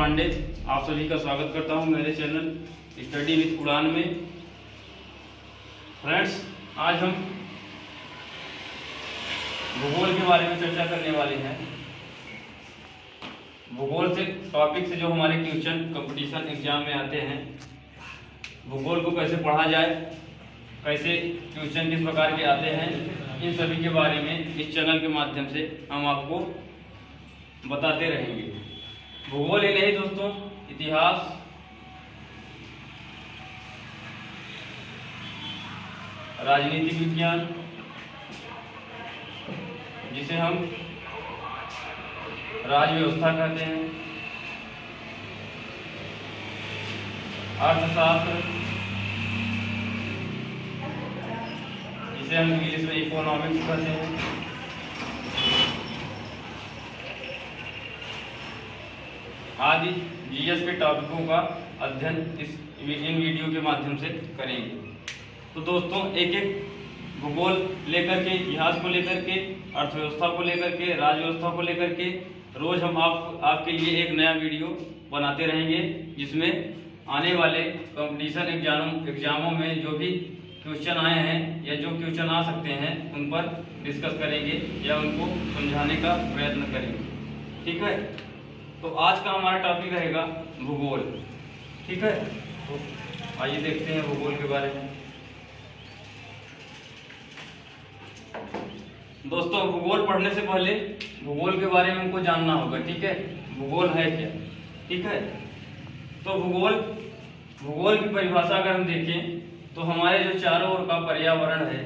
पांडे आप सभी का स्वागत करता हूं मेरे चैनल स्टडी विद उड़ान में। फ्रेंड्स, आज हम भूगोल के बारे में चर्चा करने वाले हैं। भूगोल से टॉपिक से जो हमारे ट्यूशन कंपटीशन एग्जाम में आते हैं, भूगोल को कैसे पढ़ा जाए, कैसे ट्यूशन किस प्रकार के आते हैं, इन सभी के बारे में इस चैनल के माध्यम से हम आपको बताते रहेंगे। भूगोल ही नहीं दोस्तों, इतिहास, राजनीति विज्ञान जिसे हम राज्य व्यवस्था कहते हैं, अर्थशास्त्र जिसे हम इंग्लिश में इकोनॉमिक्स कहते हैं, आदि जीएस के टॉपिकों का अध्ययन इन वीडियो के माध्यम से करेंगे। तो दोस्तों, एक एक भूगोल लेकर के, इतिहास को लेकर के, अर्थव्यवस्था को लेकर के, राज्य व्यवस्था को लेकर के रोज हम आपके लिए एक नया वीडियो बनाते रहेंगे, जिसमें आने वाले कंपटीशन एग्जामों में जो भी क्वेश्चन आए हैं या जो क्वेश्चन आ सकते हैं उन पर डिस्कस करेंगे या उनको समझाने का प्रयत्न करेंगे। ठीक है, तो आज का हमारा टॉपिक रहेगा भूगोल। ठीक है, तो आइए देखते हैं भूगोल के बारे में। दोस्तों, भूगोल पढ़ने से पहले भूगोल के बारे में हमको जानना होगा। ठीक है, भूगोल है क्या? ठीक है, तो भूगोल की परिभाषा अगर हम देखें तो हमारे जो चारों ओर का पर्यावरण है,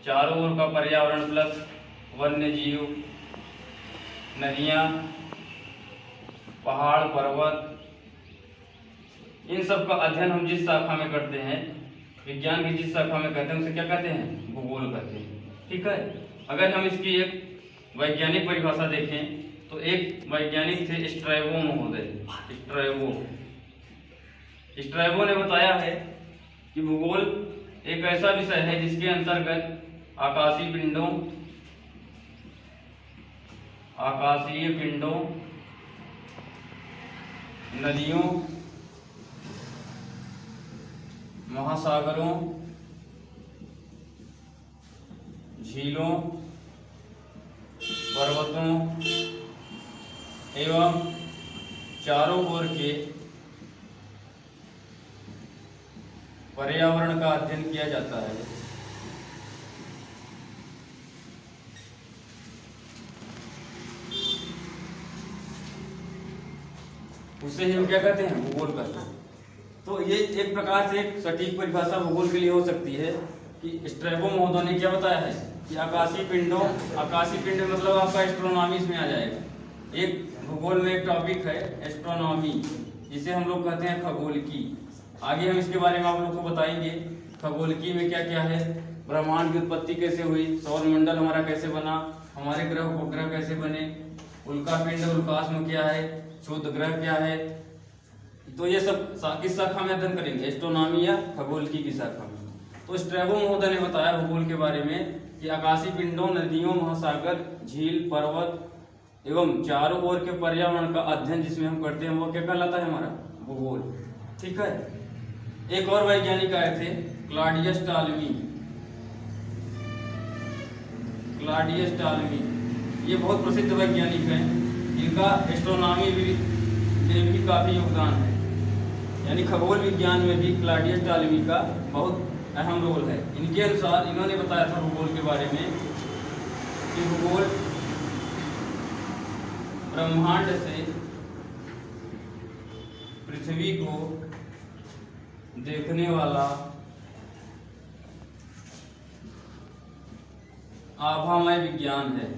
चारों ओर का पर्यावरण प्लस वन्य जीव, नदियाँ, पहाड़, पर्वत, इन सब का अध्ययन हम जिस शाखा में करते हैं, विज्ञान की जिस शाखा में करते हैं, उसे क्या कहते हैं? भूगोल कहते हैं। ठीक है, अगर हम इसकी एक वैज्ञानिक परिभाषा देखें तो एक वैज्ञानिक थे स्ट्रैबो महोदय। स्ट्रैबो ने बताया है कि भूगोल एक ऐसा विषय है जिसके अंतर्गत आकाशीय पिंडों, नदियों, महासागरों, झीलों, पर्वतों एवं चारों ओर के पर्यावरण का अध्ययन किया जाता है। उसे हम क्या कहते हैं? भूगोल कहते हैं। तो ये एक प्रकार से एक सटीक परिभाषा भूगोल के लिए हो सकती है कि स्ट्रैबो महोदय ने क्या बताया है कि आकाशीय पिंड मतलब आपका एस्ट्रोनॉमी इसमें आ जाएगा। एक भूगोल में एक टॉपिक है एस्ट्रोनॉमी, जिसे हम लोग कहते हैं खगोलकी। आगे हम इसके बारे में आप लोग को बताएंगे। खगोलकी में क्या क्या है, ब्रह्मांड की उत्पत्ति कैसे हुई, सौर मंडल हमारा कैसे बना, हमारे ग्रह उपग्रह कैसे बने, उल्का पिंड उल्काश में क्या है, क्षुद्र ग्रह क्या है। तो ये सब किस शाखा में अध्ययन करेंगे? एस्ट्रोनॉमी या खगोलकी की शाखा में। तो स्ट्रैबो महोदय ने बताया भूगोल के बारे में कि आकाशीय पिंडों, नदियों, महासागर, झील, पर्वत एवं चारों ओर के पर्यावरण का अध्ययन जिसमें हम करते हैं वो क्या कहलाता है? हमारा भूगोल। ठीक है, एक और वैज्ञानिक आए थे क्लॉडियस टॉलमी। ये बहुत प्रसिद्ध वैज्ञानिक हैं, इनका एस्ट्रोनॉमी में भी काफी योगदान है, यानी खगोल विज्ञान में भी क्लॉडियस टॉलमी का बहुत अहम रोल है। इनके अनुसार इन्होंने बताया था भूगोल के बारे में कि भूगोल ब्रह्मांड से पृथ्वी को देखने वाला आभामय विज्ञान है।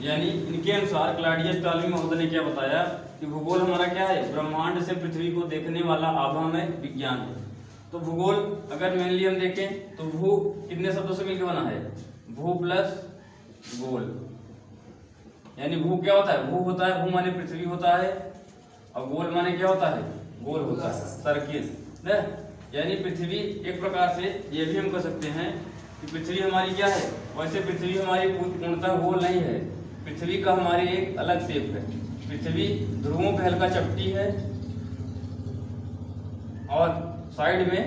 यानी इनके अनुसार क्लॉडियस टॉलमी महोदय ने क्या बताया कि भूगोल हमारा क्या है? ब्रह्मांड से पृथ्वी को देखने वाला आभामय विज्ञान है। तो भूगोल अगर मेनली हम देखें तो भू कितने शब्दों से मिलकर बना है? भू प्लस गोल। यानी भू क्या होता है? भू होता है, भू माने पृथ्वी होता है, और गोल माने क्या होता है? गोल होता है, सर्किल। यानी पृथ्वी एक प्रकार से ये भी हम कह सकते हैं कि पृथ्वी हमारी क्या है। वैसे पृथ्वी हमारी पूर्णतः गोल नहीं है, पृथ्वी का हमारी एक अलग शेप है। पृथ्वी ध्रुवों पे हल्का चपटी है और साइड में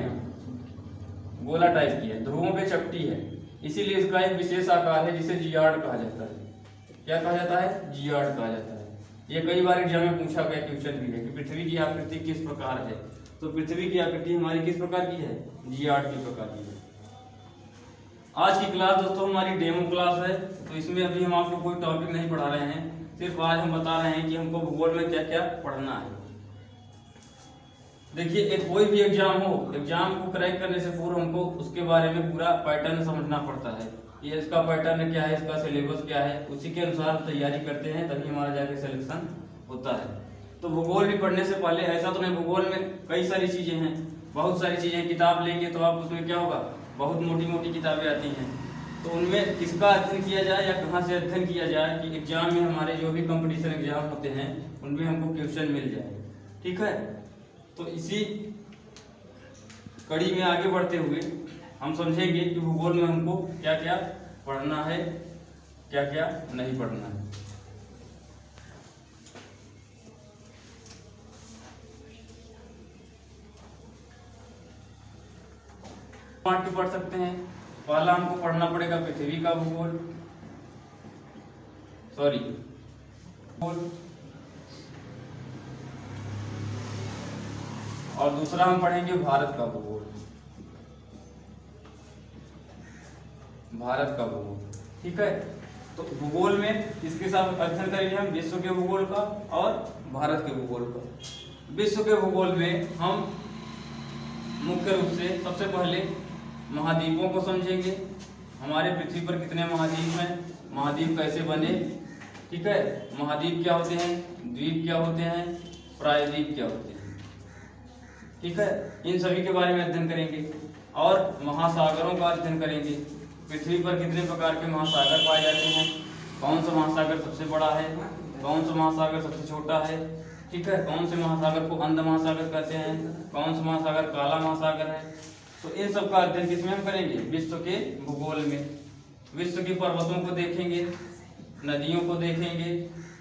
गोला टाइप की है, ध्रुवों पे चपटी है, इसीलिए इसका एक विशेष आकार है जिसे जियार्ड कहा जाता है। क्या कहा जाता है? जियार्ड कहा जाता है। ये कई बार एग्जाम में पूछा गया क्वेश्चन भी है कि पृथ्वी की आकृति किस प्रकार है। तो पृथ्वी की आकृति हमारी किस प्रकार की है? जियार्ड की प्रकार की है। आज की क्लास दोस्तों हमारी डेमो क्लास है, तो इसमें अभी हम आपको कोई टॉपिक नहीं पढ़ा रहे हैं, सिर्फ आज हम बता रहे हैं कि हमको भूगोल में क्या क्या पढ़ना है। देखिए, एक कोई भी एग्जाम हो, एग्जाम को क्रैक करने से पूर्व हमको उसके बारे में पूरा पैटर्न समझना पड़ता है। ये इसका पैटर्न क्या है, इसका सिलेबस क्या है, उसी के अनुसार तैयारी करते हैं, तभी हमारा जाके सिलेक्शन होता है। तो भूगोल भी पढ़ने से पहले ऐसा तो नहीं, भूगोल में कई सारी चीजें हैं, बहुत सारी चीजें। किताब लेंगे तो आप उसमें क्या होगा, बहुत मोटी मोटी किताबें आती हैं, तो उनमें किसका अध्ययन किया जाए या कहाँ से अध्ययन किया जाए कि एग्जाम में हमारे जो भी कंपटीशन एग्जाम होते हैं उनमें हमको क्वेश्चन मिल जाए। ठीक है, तो इसी कड़ी में आगे बढ़ते हुए हम समझेंगे कि भूगोल में हमको क्या क्या पढ़ना है, क्या क्या नहीं पढ़ना है। बांट के पढ़ सकते हैं। पहला हमको पढ़ना पड़ेगा पृथ्वी का भूगोल, और दूसरा हम पढ़ेंगे भारत का भूगोल। भारत का भूगोल, ठीक है। तो भूगोल में इसके साथ अध्ययन करेंगे हम विश्व के भूगोल का और भारत के भूगोल का। विश्व के भूगोल में हम मुख्य रूप से सबसे पहले महाद्वीपों को समझेंगे। हमारे पृथ्वी पर कितने महाद्वीप हैं, महाद्वीप कैसे बने, ठीक है। महाद्वीप क्या होते हैं, द्वीप क्या होते हैं, प्रायद्वीप क्या होते हैं, ठीक है। इन सभी के बारे में अध्ययन करेंगे और महासागरों का अध्ययन करेंगे। पृथ्वी पर कितने प्रकार के महासागर पाए जाते हैं, कौन सा महासागर सबसे बड़ा है, कौन सा महासागर सबसे छोटा है, ठीक है। कौन से महासागर को अंध महासागर कहते हैं, कौन सा महासागर काला महासागर है। तो इन सब का अध्ययन किसमें हम करेंगे, विश्व के भूगोल में। विश्व की पर्वतों को देखेंगे, नदियों को देखेंगे,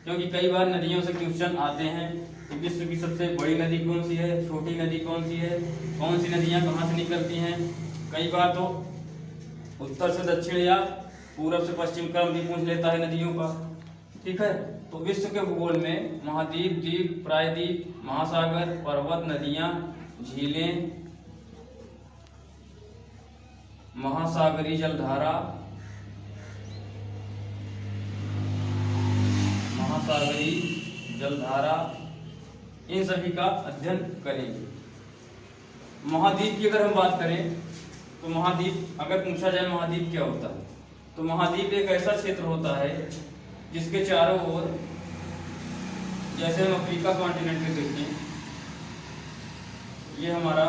क्योंकि कई बार नदियों से क्वेश्चन आते हैं कि विश्व की सबसे बड़ी नदी कौन सी है, छोटी नदी कौन सी है, कौन सी नदियां कहाँ से निकलती हैं। कई बार तो उत्तर से दक्षिण या पूरब से पश्चिम क्रम भी पूछ लेता है नदियों का, ठीक है। तो विश्व के भूगोल में महाद्वीप, द्वीप, प्रायद्वीप, महासागर, पर्वत, नदियां, झीलें, महासागरीय जलधारा, महासागरीय जलधारा, इन सभी का अध्ययन करेंगे। महाद्वीप की अगर हम बात करें तो महाद्वीप अगर पूछा जाए महाद्वीप क्या होता है, तो महाद्वीप एक ऐसा क्षेत्र होता है जिसके चारों ओर, जैसे हम अफ्रीका कॉन्टिनेंट में देखें, ये हमारा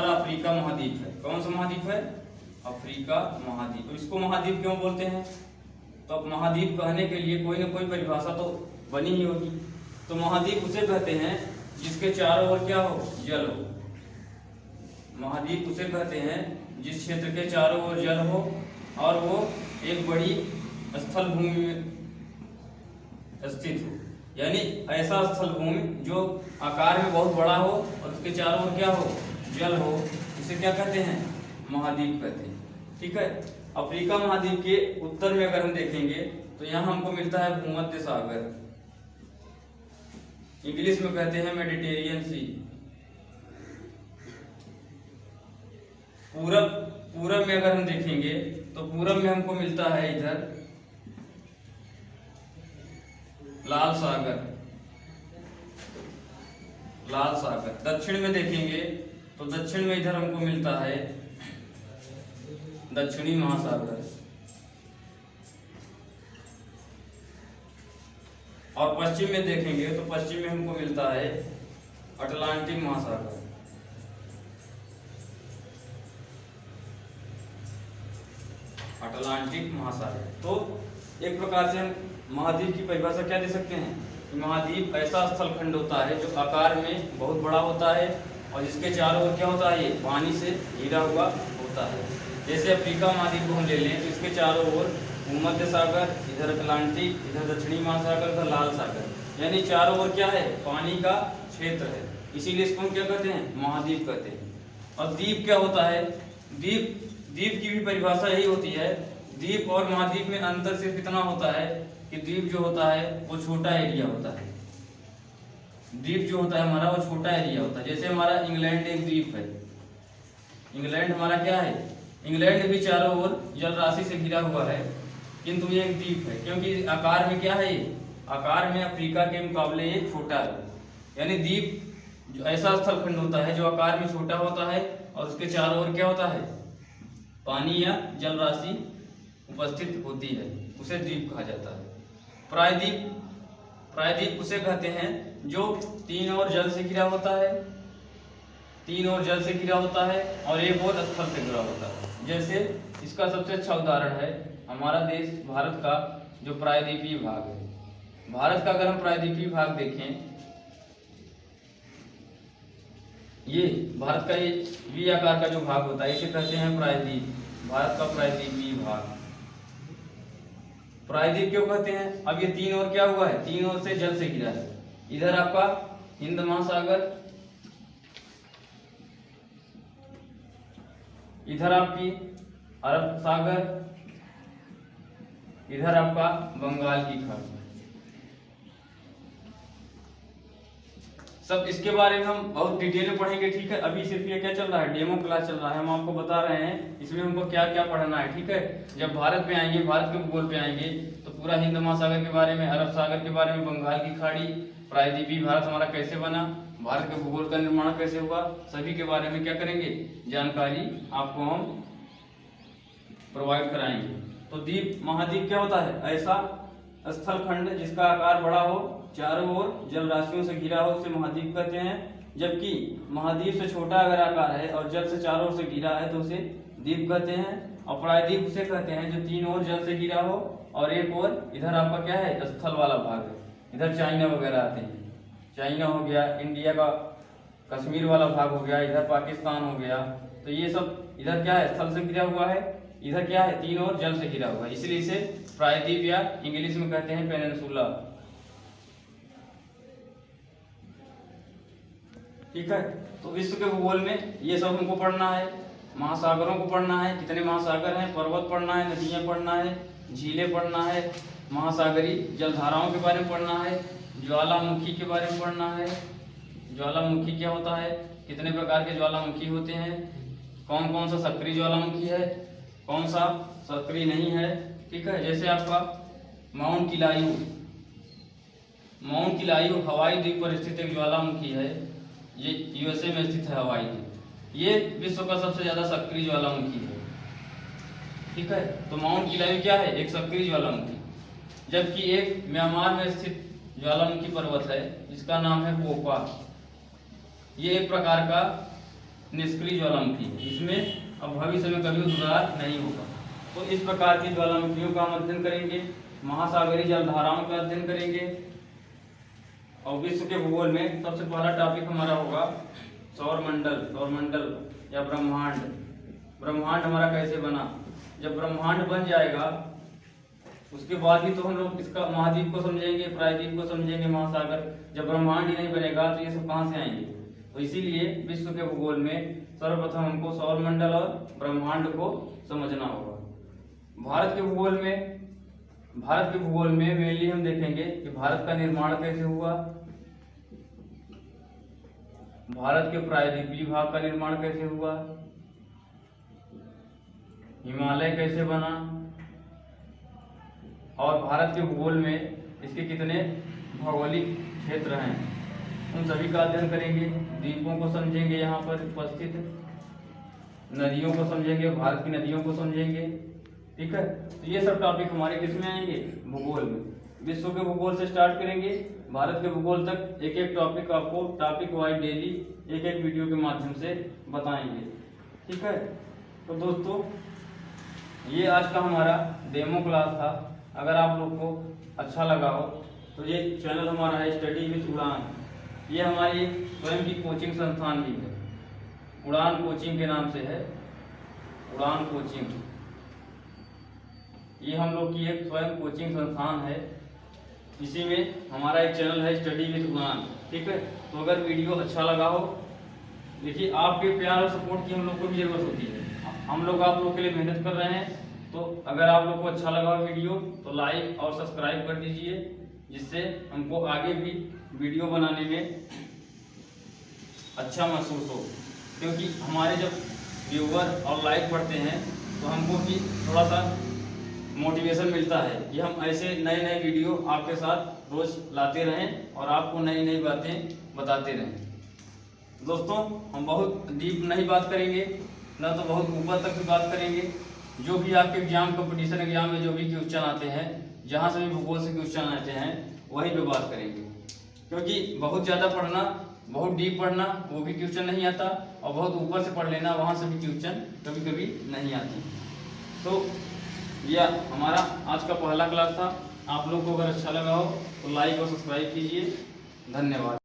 अफ्रीका महाद्वीप है। कौन सा महाद्वीप है, अफ्रीका महाद्वीप। तो इसको महाद्वीप क्यों बोलते हैं, तो अब महाद्वीप कहने के लिए कोई ना कोई परिभाषा तो बनी ही होगी। तो महाद्वीप उसे कहते हैं जिसके चारों ओर क्या हो, जल हो। महाद्वीप उसे कहते हैं जिस क्षेत्र के चारों ओर जल हो और वो एक बड़ी स्थल भूमि में स्थित हो, यानी ऐसा स्थल भूमि जो आकार में बहुत बड़ा हो और उसके चारों ओर क्या हो, जल हो, इसे क्या कहते हैं, महाद्वीप कहते हैं, ठीक है। अफ्रीका महाद्वीप के उत्तर में अगर हम देखेंगे तो यहाँ हमको मिलता है भूमध्य सागर, इंग्लिश में कहते हैं मेडिटेरियन सी। पूरब में अगर हम देखेंगे तो पूरब में हमको मिलता है इधर लाल सागर। दक्षिण में देखेंगे तो दक्षिण में इधर हमको मिलता है दक्षिणी महासागर, और पश्चिम में देखेंगे तो पश्चिम में हमको मिलता है अटलांटिक महासागर। तो एक प्रकार से हम महाद्वीप की परिभाषा क्या दे सकते हैं कि महाद्वीप ऐसा स्थल खंड होता है जो आकार में बहुत बड़ा होता है और जिसके चारों ओर क्या होता है, ये पानी से घिरा हुआ होता है। जैसे अफ्रीका महाद्वीप को हम ले लें तो इसके चारों ओर भूमध्य सागर, इधर अटलांटिक, इधर दक्षिणी महासागर, इधर लाल सागर, यानी चारों ओर क्या है, पानी का क्षेत्र है। इसीलिए इसको हम क्या कहते हैं, महाद्वीप कहते हैं। और द्वीप क्या होता है, द्वीप की भी परिभाषा यही होती है। द्वीप और महाद्वीप में अंतर सिर्फ इतना होता है कि द्वीप जो होता है वो छोटा एरिया होता है। द्वीप जो होता है हमारा वो छोटा एरिया होता है। जैसे हमारा इंग्लैंड एक द्वीप है। इंग्लैंड हमारा क्या है, इंग्लैंड भी चारों ओर जल राशि से घिरा हुआ है, किंतु ये एक द्वीप है क्योंकि आकार में क्या है, ये आकार में अफ्रीका के मुकाबले ये छोटा है। यानी द्वीप जो ऐसा स्थल खंड होता है जो आकार में छोटा होता है और उसके चारों ओर क्या होता है, पानी या जल राशि उपस्थित होती है, उसे द्वीप कहा जाता है। प्रायद्वीप उसे कहते हैं जो तीन ओर जल से घिरा होता है, तीन ओर जल से घिरा होता है और एक और स्थल से घिरा होता है। जैसे इसका सबसे अच्छा उदाहरण है हमारा देश भारत का जो प्रायद्वीपीय भाग है। भारत का अगर हम प्रायद्वीपीय भाग देखें, ये भारत का ये वी आकार का जो भाग होता है इसे कहते हैं प्रायद्वीप, भारत का प्रायद्वीपीय भाग। प्रायद्वीप क्यों कहते हैं, अब ये तीन ओर क्या हुआ है, तीन ओर से जल से घिरा है। इधर आपका हिंद महासागर, इधर आपकी अरब सागर, इधर आपका बंगाल की खाड़ी। सब इसके बारे में हम बहुत डिटेल में पढ़ेंगे, ठीक है। अभी सिर्फ ये क्या चल रहा है, डेमो क्लास चल रहा है, हम आपको बता रहे हैं इसमें हमको क्या क्या पढ़ना है, ठीक है। जब भारत पे आएंगे, भारत के भूगोल पे आएंगे तो पूरा हिंद महासागर के बारे में, अरब सागर के बारे में, बंगाल की खाड़ी, प्रायद्वीपीय भारत हमारा कैसे बना, भारत के भूगोल का निर्माण कैसे हुआ, सभी के बारे में क्या करेंगे, जानकारी आपको हम प्रोवाइड कराएंगे। तो द्वीप महाद्वीप क्या होता है, ऐसा स्थल खंड जिसका आकार बड़ा हो, चारों ओर जल राशियों से घिरा हो, उसे महाद्वीप कहते हैं। जबकि महाद्वीप से छोटा अगर आकार है और जल से चारों ओर से घिरा है तो उसे द्वीप कहते हैं। और प्रायद्वीप उसे कहते हैं जो तीन ओर जल से घिरा हो और एक ओर इधर आपका क्या है, स्थल वाला भाग है। इधर चाइना वगैरह आते हैं, चाइना हो गया, इंडिया का कश्मीर वाला भाग हो गया, इधर पाकिस्तान हो गया। तो ये सब इधर क्या है, स्थल से घिरा हुआ है, इधर क्या है, तीन ओर जल से घिरा हुआ है, इसलिए इसे प्रायद्वीप या इंग्लिश में कहते हैं पेनिनसुला, ठीक है। तो विश्व के भूगोल में ये सब हमको पढ़ना है, महासागरों को पढ़ना है, कितने महासागर हैं, पर्वत पढ़ना है, नदियां पढ़ना है, झीलें पढ़ना है, महासागरीय जलधाराओं के बारे में पढ़ना है, ज्वालामुखी के बारे में पढ़ना है। ज्वालामुखी क्या होता है, कितने प्रकार के ज्वालामुखी होते हैं, कौन कौन सा सक्रिय ज्वालामुखी है, कौन सा सक्रिय नहीं है, ठीक है। जैसे आपका माउंट किलायू हवाई द्वीप पर स्थित एक ज्वालामुखी है, ये यूएसए में स्थित है हवाई द्वीप। ये विश्व का सबसे ज्यादा सक्रिय ज्वालामुखी है, ठीक है। तो माउंट किलायू क्या है, एक सक्रिय ज्वालामुखी। जबकि एक म्यांमार में स्थित ज्वालामुखी पर्वत है जिसका नाम है पोपा, ये एक प्रकार का निष्क्रिय ज्वालामुखी है, इसमें अब भविष्य में कभी उद्गार नहीं होगा। तो इस प्रकार की ज्वालामुखियों का हम अध्ययन करेंगे, महासागरीय जलधाराओं का अध्ययन करेंगे। और विश्व के भूगोल में सबसे पहला टॉपिक हमारा होगा सौरमंडल या ब्रह्मांड। ब्रह्मांड हमारा कैसे बना, जब ब्रह्मांड बन जाएगा उसके बाद ही तो हम लोग इसका महाद्वीप को समझेंगे, प्रायद्वीप को समझेंगे, महासागर। जब ब्रह्मांड ही नहीं बनेगा तो ये सब कहाँ से आएंगे। तो इसीलिए विश्व के भूगोल में सर्वप्रथम हमको सौरमंडल और ब्रह्मांड को समझना होगा। भारत के भूगोल में मेनली हम देखेंगे कि भारत का निर्माण कैसे हुआ, भारत के प्रायद्वीपीय भाग का निर्माण कैसे हुआ, हिमालय कैसे बना, और भारत के भूगोल में इसके कितने भौगोलिक क्षेत्र हैं, उन सभी का अध्ययन करेंगे। द्वीपों को समझेंगे, यहाँ पर उपस्थित नदियों को समझेंगे, भारत की नदियों को समझेंगे, ठीक है। तो ये सब टॉपिक हमारे किसमें आएंगे, भूगोल में। विश्व के भूगोल से स्टार्ट करेंगे, भारत के भूगोल तक एक एक टॉपिक आपको टॉपिक वाइज डेली एक एक वीडियो के माध्यम से बताएंगे, ठीक है। तो दोस्तों ये आज का हमारा डेमो क्लास था। अगर आप लोग को अच्छा लगा हो तो ये चैनल हमारा है स्टडी विद उड़ान। ये हमारी स्वयं की कोचिंग संस्थान भी है, उड़ान कोचिंग के नाम से है, उड़ान कोचिंग। ये हम लोग की एक स्वयं कोचिंग संस्थान है। इसी में हमारा एक चैनल है स्टडी विद उड़ान। ठीक है, तो अगर वीडियो अच्छा लगा हो, देखिए आपके प्यार और सपोर्ट की हम लोग को भी जरूरत होती है। हम लोग आप लोग के लिए मेहनत कर रहे हैं, तो अगर आप लोग को अच्छा लगा वीडियो तो लाइक और सब्सक्राइब कर दीजिए, जिससे हमको आगे भी वीडियो बनाने में अच्छा महसूस हो। क्योंकि हमारे जब व्यूअर और लाइक बढ़ते हैं तो हमको भी थोड़ा सा मोटिवेशन मिलता है कि हम ऐसे नए नए वीडियो आपके साथ रोज लाते रहें और आपको नई नई बातें बताते रहें। दोस्तों, हम बहुत डीप नहीं बात करेंगे, ना तो बहुत ऊपर तक भी बात करेंगे। जो भी आपके एग्जाम, कंपटीशन एग्जाम में जो भी क्वेश्चन आते हैं, जहाँ से भी भूगोल से क्वेश्चन आते हैं, वहीं पे बात करेंगे। क्योंकि बहुत ज़्यादा पढ़ना, बहुत डीप पढ़ना, वो भी क्वेश्चन नहीं आता, और बहुत ऊपर से पढ़ लेना, वहाँ से भी क्वेश्चन कभी कभी नहीं आती। तो यह हमारा आज का पहला क्लास था। आप लोग को अगर अच्छा लगा हो तो लाइक और सब्सक्राइब कीजिए। धन्यवाद।